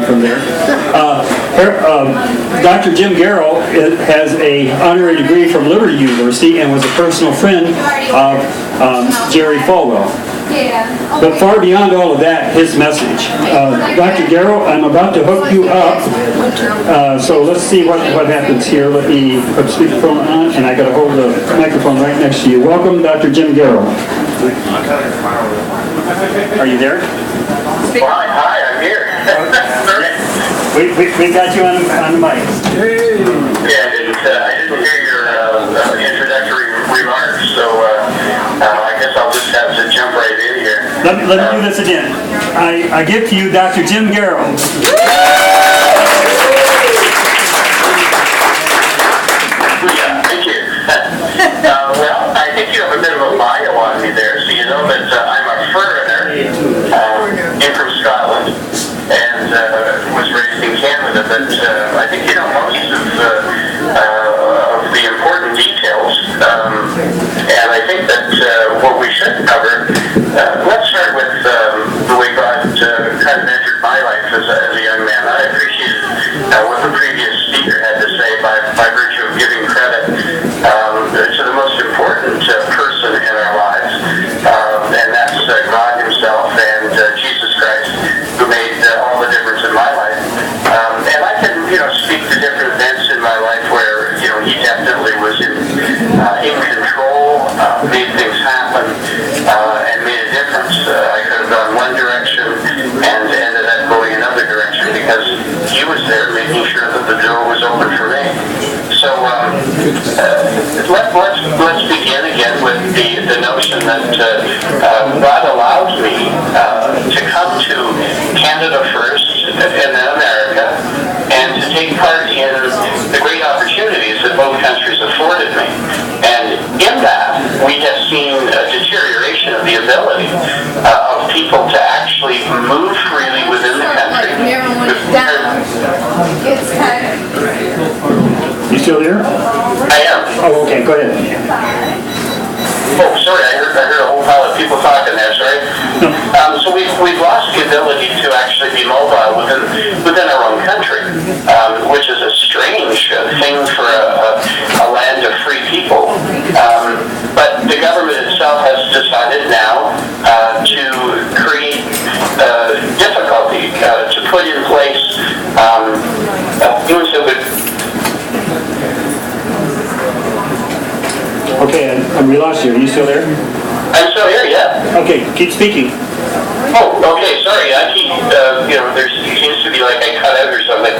from there. Dr. Jim Garrow has an honorary degree from Liberty University and was a personal friend of Jerry Falwell. But far beyond all of that, his message. Dr. Garrow, I'm about to hook you up. So let's see what happens here. Let me put the speakerphone on, and I got to hold the microphone right next to you. Welcome, Dr. Jim Garrow. Are you there? Hi, I'm here. We got you on the mic. Hey. Yeah, I didn't hear your introductory remarks, so I guess I'll just have to jump right in here. Let me do this again. I give to you Dr. Jim Garrow. Yeah, thank you. Well, I think you have a bit of a bio on me there, so you know that I'm a foreigner, in from Scotland, and was raised in Canada, but I think you know most of the important details, and I think that what we should cover, let's start with the way God kind of entered my life as a young man. I appreciated what the previous speaker had to say by virtue of giving credit to the most important person in our lives, and that's God himself and Jesus Christ, who made all the difference in my life. And I can, speak to different events in my life where, he definitely was in control, made things happen, and made a difference. I could have gone one direction and ended up going another direction because he was there making sure that the door was open for me. So let's begin again with the notion that God allowed me to come to Canada first and then America, and to take part in the great opportunities that both countries afforded me. And in that, we have seen a deterioration of the ability of people to actually move freely within the country. You still there? I am. Oh, okay, go ahead. Oh, sorry, I heard a whole pile of people talking there, sorry. So we've lost the ability to actually be mobile within our own country, which is a strange thing for a land of free people. But the government itself has decided now to create difficulty to put in place things that would... Okay, we lost you. Are you still there? I'm still here, yeah. Okay, keep speaking. Oh, okay, sorry. I keep, there seems to be like I cut out or something.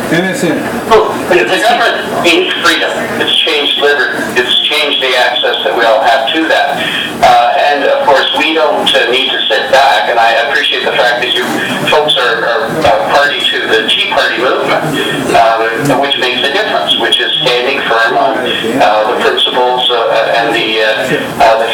Innocent. The government needs freedom. It's changed liberty. It's changed the access that we all have to that. And of course, we don't need to sit back. And I appreciate the fact that you folks are party to the Tea Party movement, which makes a difference, which is standing firm on the principles and the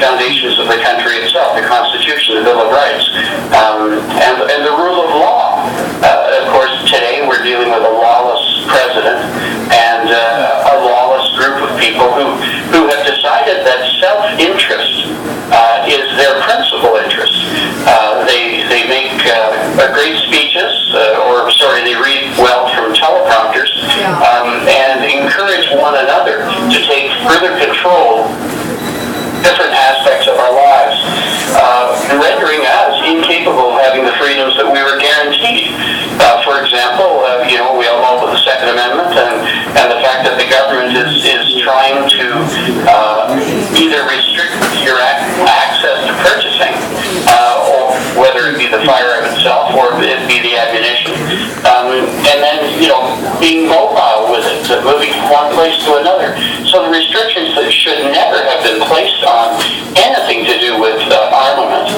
foundations of the country itself, the Constitution, the Bill of Rights, and the rule of law. Of course, today we're dealing with a lawless president and a lawless group of people who have decided that self-interest is their principal interest. They make great speeches, they read well from teleprompters, and encourage one another to take further control different aspects of our lives, rendering us incapable of having the freedoms that we were guaranteed. For example, we all know about the Second Amendment and the fact that the government is trying to either restrict your access to purchasing, or whether it be the firearm itself or it be the ammunition, and then being mobile with it, moving from one place to another. So the restrictions that should never have been placed on anything to do with armament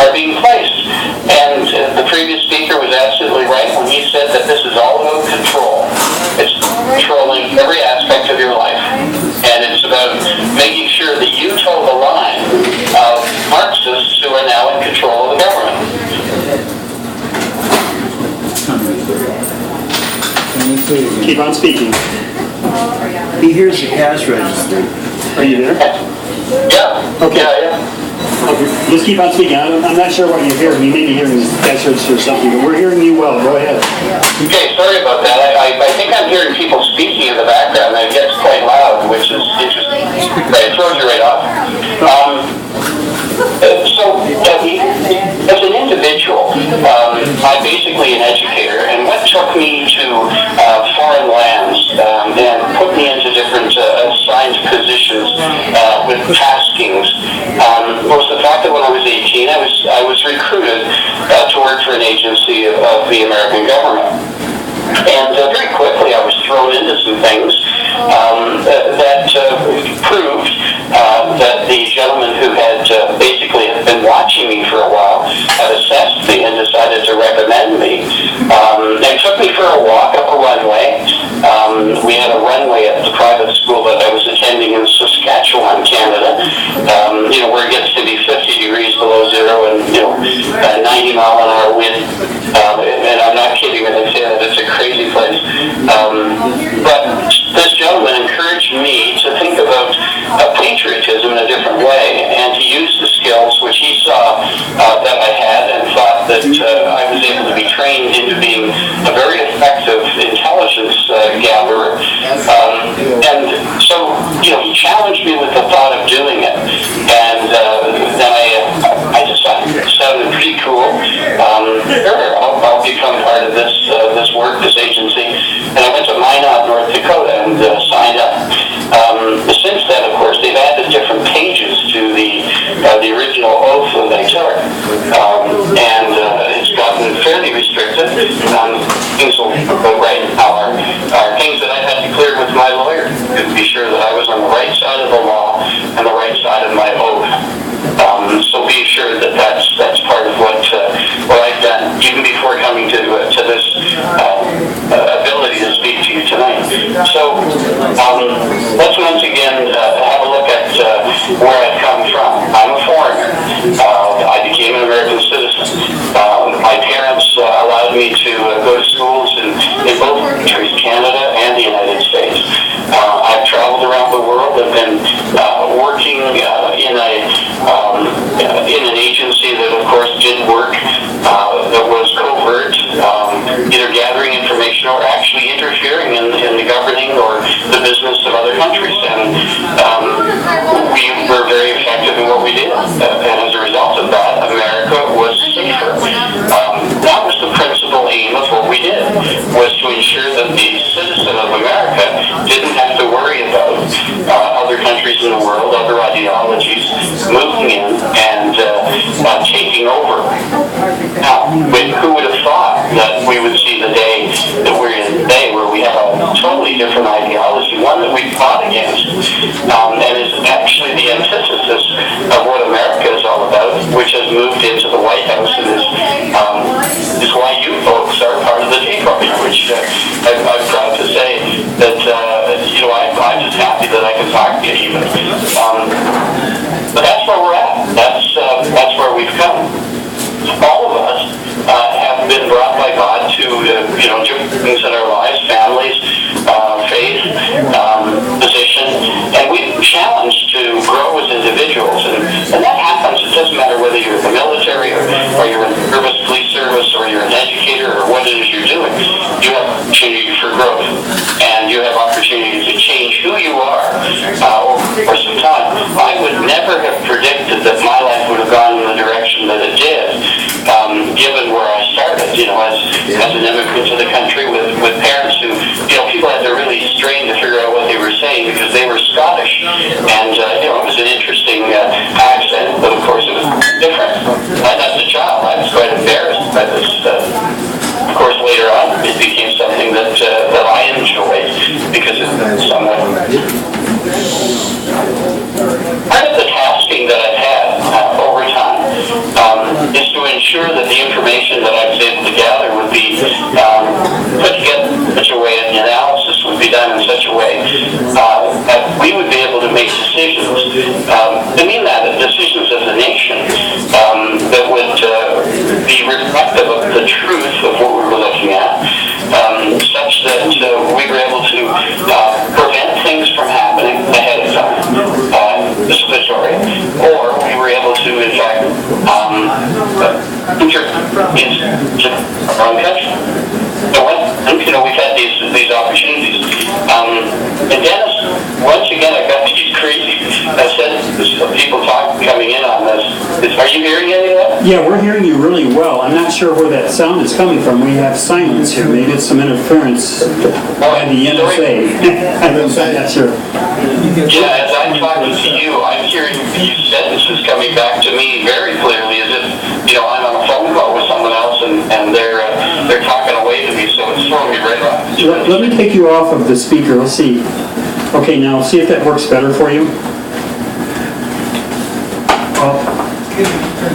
are being placed. And the previous speaker was absolutely right when he said that this is all about control. It's controlling every aspect of your life. And it's about making sure that you toe the line of Marxists who are now in control of the government. Keep on speaking. He hears the cash register. Are you there? Yeah. Okay. Yeah. Just keep on speaking. I'm not sure what you're hearing. You may be hearing excerpts or something, but we're hearing you well. Go ahead. Okay, sorry about that. I think I'm hearing people speaking in the background, and it gets quite loud, which is interesting. It throws you right off. As an individual, I'm basically an educator, and what took me to foreign lands and put me into different assigned positions with taskings was the fact that when I was 18, I was recruited to work for an agency of the American government. And very quickly I was thrown into some things that proved that the gentleman who had basically been watching me for a while had assessed me and decided to recommend me. And took me for a walk up a runway. We had a runway at the private school that I was attending in Saskatchewan, Canada, where it gets to be 50 degrees below zero and, 90-mile-an-hour wind. And I'm not kidding when I say that. It's a crazy place. But this gentleman encouraged me to think about patriotism in a different way and to use the skills which he saw that I had and thought that I was able to be trained into being a very effective intelligence gatherer. And so, he challenged me with the thought of doing it. And then I decided it sounded pretty cool. Sure, I'll become part of this work, this agency. And I went to Minot, North Dakota, and signed up. Since then, of course, they've added different pages to the original oath that I took, and it's gotten fairly restricted. Things will go right now are things that I've had to clear with my lawyer to be sure that I was on the right side of the law and the right side of my oath. So be sure that that's part of what I've done, even before coming to this ability to speak to you tonight. So let's once again have a look at where I've come from. I'm a foreigner. I became an American citizen. My parents allowed me to go to schools in both countries, Canada and the United States. I've traveled around the world. I've been working in an agency that, of course, did work that was covert, either gathering information or actually interfering in the governing or the business of other countries. And we were very effective in what we did. And as a result of that, America was safer. That was the principal aim of what we did, was to ensure that the citizen of America didn't have to worry about other countries in the world, other ideologies moving in and taking over. Now, who would have thought that we would see the day that we're in today, where we have a totally different ideology, one that we fought against, and is actually the antithesis of what America is all about, which has moved into the White House and is why you folks are part of the Tea Party, which I'm proud to say that, I'm just happy that I can talk to you even. But that's where we're at. That's where we've come. All of us have been brought by God to different things in our lives, families, faith, position, and we've been challenged to grow as individuals. And that happens. It doesn't matter whether you're in the military or you're in the service, police service, or you're an educator or what it is you're doing. You have opportunity for growth, and you have opportunity to change who you are over some time. I would never have predicted that my life would have gone in the direction that it did, given where I started, as an immigrant to the country with parents who, people had to really strain to figure out what they were saying because they were Scottish. And, it was an interesting accent, but of course it was different. As a child, I was quite embarrassed by this. Of course, later on, it became something that I enjoyed because it was somewhat. Part of the tasking that I've had over time is to ensure that the information that I was able to gather would be put together in such a way, and the analysis would be done in such a way that we would be able to make decisions country. So we've had these opportunities. And Dennis, once again, I've got these crazy people coming in on this. Are you hearing any of that? Yeah, we're hearing you really well. I'm not sure where that sound is coming from. We have silence here. Maybe it's some interference by the NSA. I'm not sure. Yeah, as I'm talking to you, I'm hearing these sentences coming back to me very clearly, as if I'm on a phone call with someone else and they're talking away to me. So it's throwing me right off. Let me take you off of the speaker. Let's see. Okay, now see if that works better for you.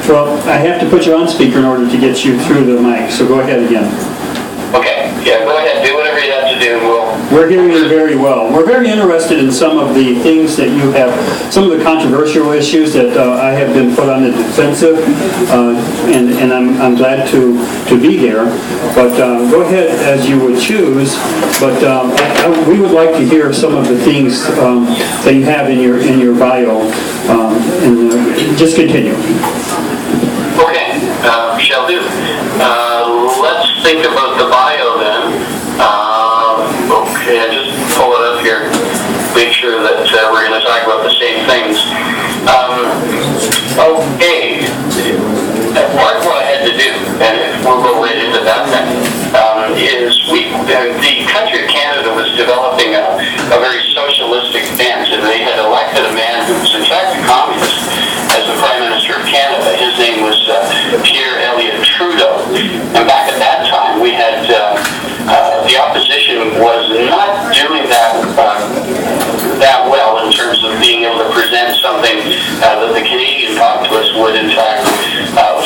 Well, I have to put you on speaker in order to get you through the mic, so go ahead again. Okay, yeah, go ahead, do whatever you have to do. We're hearing you very well. We're very interested in some of the things that you have, some of the controversial issues that I have been put on the defensive, and I'm glad to be there. But go ahead as you would choose. But we would like to hear some of the things that you have in your bio, and just continue. Okay, shall do. Let's think about the bio then. Okay, I just pull it up here. Make sure that we're going to talk about the same things. Okay. Part of what I had to do, and we'll go right into that then, is the country of Canada was developing a very socialistic bent, and they had elected a man who was in fact a communist as the Prime Minister of Canada. His name was Pierre Elliott Trudeau. And back at that time, we had the opposition was not doing that well in terms of being able to present something that the Canadian populace would in fact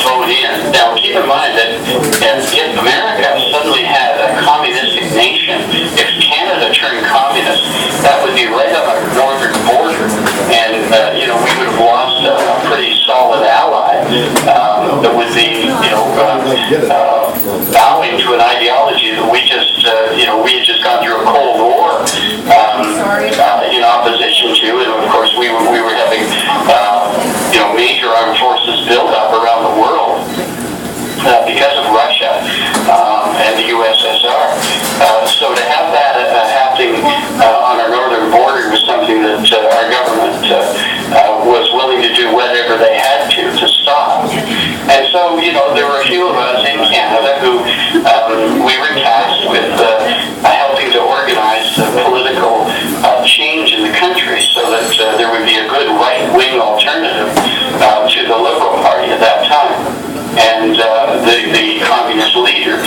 vote in. Now keep in mind that if America suddenly had a communistic nation, if Canada turned communist, that would be right on our northern border, and we would have lost a pretty solid ally that would be bowing to an ideology that we had just gone through a Cold War in opposition to, and of course we were having major armed forces build up around the world because of Russia and the USSR. So to have that happening on our northern border was something that our government was willing to do whatever they had to stop. And so, there were a few of us in Canada who we were tasked with helping to organize political change in the country so that there would be a good right-wing alternative to the Liberal Party at that time. And the communist leader,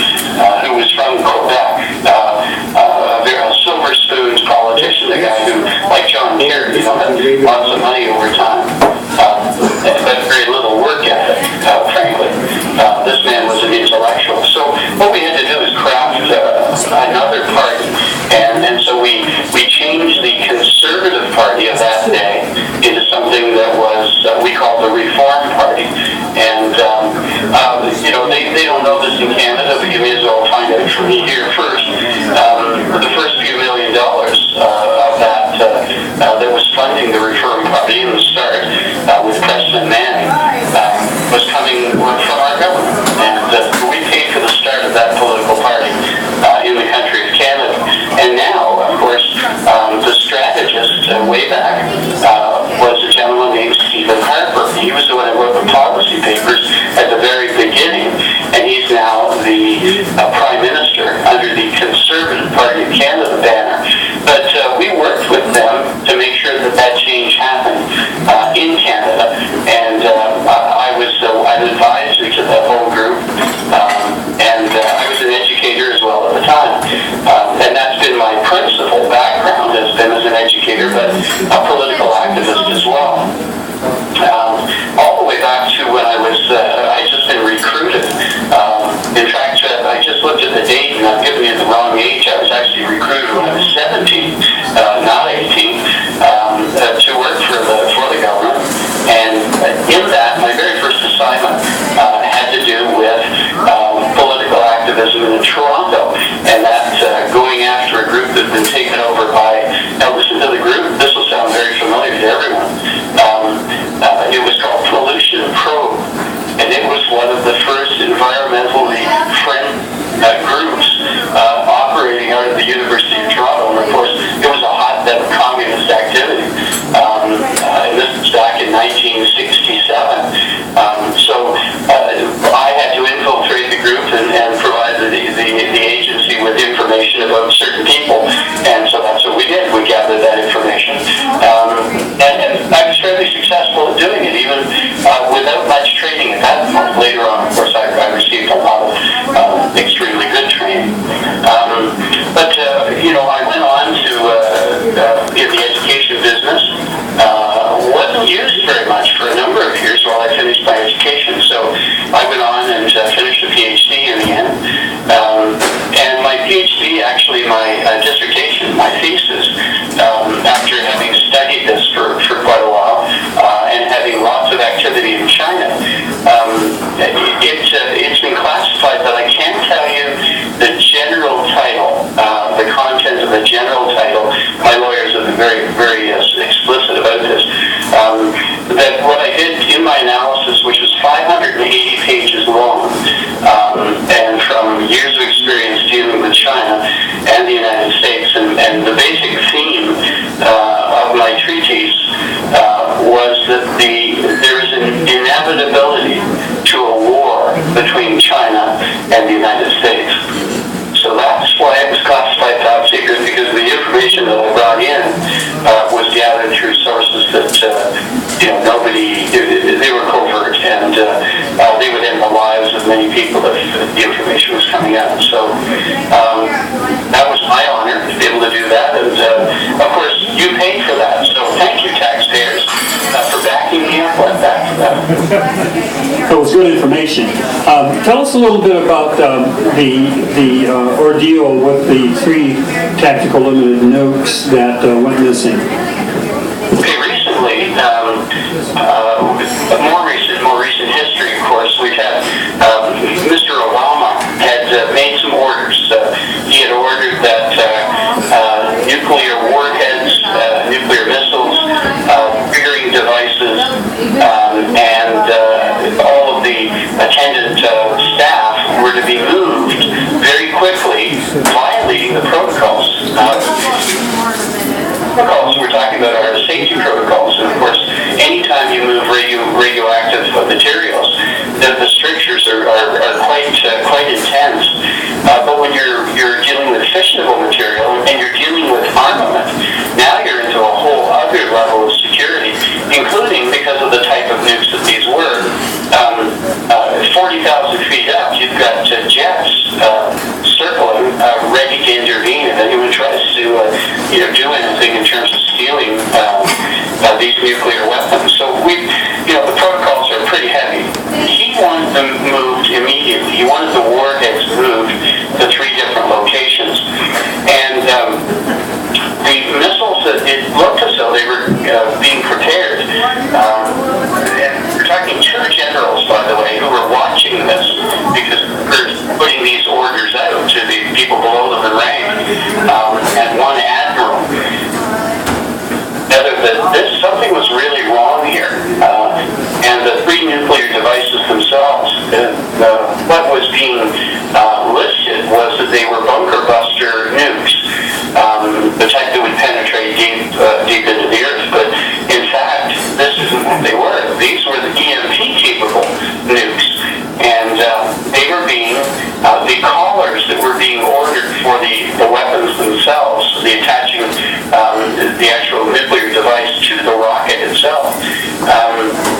who was from Quebec, a silver spoons politician, a guy who, like John Kerry, had lots of money over time, but very little work ethic, frankly. This man was an intellectual. So what we had to do is craft another party, and so we changed the Conservative Party of that day into something that was we called the Reform Party. And they don't know this in Canada, but you may as well find out from me here first. The first few $1 million of that was funding the Reform Party in the start with President Manning was coming from our government, and we paid for the start of that political party in the country of Canada. And now, of course, the strategist way back was a gentleman named Stephen Harper. He was the one who wrote the policy papers at the very beginning, and he's now the Prime Minister under the Conservative Party of Canada banner. But we worked with them to make sure that change happened in Canada, and I was an advisor to the whole group, and I was an educator as well at the time. And that's been my principal background, has been as an educator, but a political activist as well. All the way back to when I just been recruited. In fact, I just looked at the date and I've given you the wrong age. I was actually recruited when I was 17, not 18, to work for the government. And in that, my very first assignment had to do with political activism in Toronto, and that going after a group that had been taken over by, now listen to the group, this will sound very familiar to everyone. It was called Pollution Probe, and it was one of the first environmentally extremely good training. I went on to in the education business. Wasn't used very much for a number of years while I finished my education. So I went on and finished a PhD in the end. And my PhD, actually my dissertation, my thesis, after having studied this for quite a while and having lots of activity in China, it's been classified, but I can't tell you the general title, the content of the general title. My lawyers have been very, very explicit about this. That what I did in my analysis, which was 580 pages long, and from years of experience dealing with China and the United States, and the basic theme of my treatise was that there is an inevitability to a war between China and the United States. So that's why it was classified top secret, because the information that I brought in was gathered through sources that nobody, they were covert, and they would end the lives of many people if the information was coming out. So that was my honor to be able to do that, and of course you paid for that. So thank you, taxpayers, for backing me up like that. That was good information. Tell us a little bit about the ordeal with the 3 tactical limited nukes that went missing. Okay, recently, more recent history, of course, we've had Mr. Obama had made some orders. He had ordered that nuclear warheads, nuclear missiles, triggering devices, and all of the attendant staff were to be moved very quickly, violating the protocols. Protocols we're talking about are safety protocols, and of course, anytime you move radioactive materials, the strictures are quite intense. But when you're dealing with fissionable material and you're dealing with armament, now you're into a whole other level of security, including because of the type of nukes that these were. 40,000 feet up, you've got jets circling, ready to intervene if anyone tries to do anything in terms of stealing these nuclear weapons. So the protocols are pretty heavy. He wanted them moved immediately. He wanted the warheads moved to 3 different locations. And the missiles, it looked as though they were being prepared. We're talking 2 generals, by the way, who were watching this, because we're putting these orders out to the people below them in rank, and 1 admiral. Something was really wrong here. And the 3 nuclear devices themselves, what was being listed was that they were bunker buster nukes, the type that would penetrate deep into the earth. But in fact, this isn't what they were. These were the EMP-capable nukes. And they were being, the collars that were being ordered for the weapons themselves, the attaching the actual nuclear device to the rocket itself,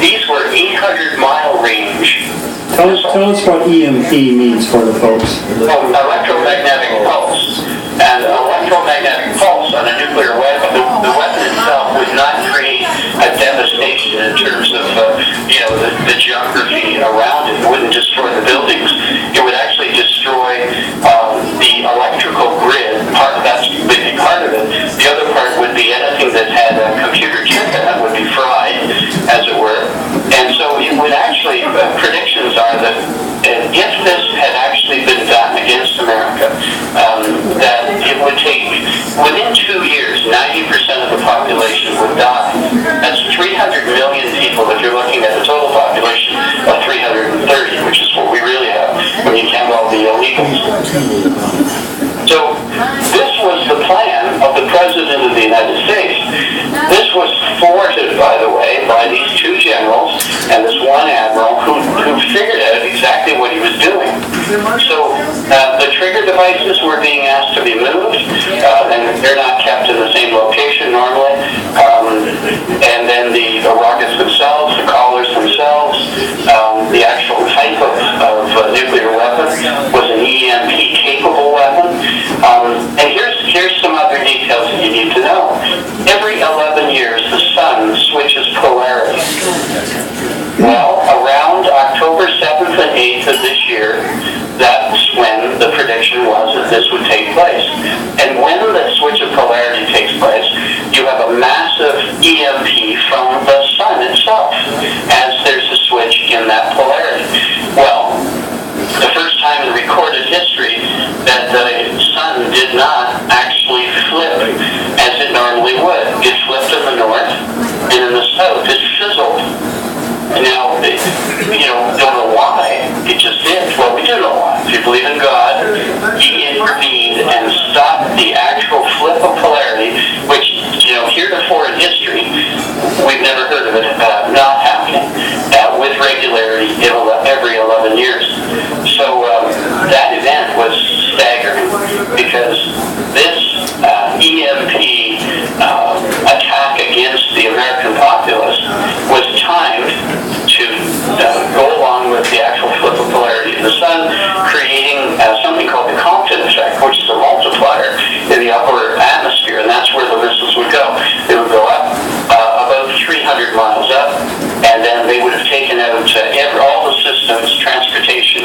these were 800-mile range. Tell us what EMP means for the folks. Electromagnetic pulse. And electromagnetic pulse on a nuclear weapon, the weapon itself would not create a devastation in terms of the geography around it. It wouldn't destroy the buildings. It would actually destroy the electrical grid. That's a big part of it. The other part would be anything that had a computer chip in it would be fried, as it were. And so it would actually, predictions are that if this had actually been done against America, that it would take, within 2 years, 90% of the population would die. That's 300 million people if you're looking at the total population of 330, which is what we really have when you count all the illegals. So this was the plan of the President of the United States. This was thwarted, by the way, by these 2 generals and this 1 admiral who figured out exactly what he was doing. So the trigger devices were being asked to be moved, and they're not kept in the same location normally. And then the rockets themselves, the collars themselves, the actual type of nuclear weapon was an EMP believe in God. He intervened and stopped the actual flip of polarity, which, heretofore in history, we've never heard of it not happening with regularity every 11 years. So that event was staggering because this EMP attack against the American populace was timed to go along with the actual flip of polarity in the sun, creating something called the Compton effect, which is a multiplier in the upper atmosphere, and that's where the missiles would go. They would go up about 300 miles up, and then they would have taken out all the systems, transportation,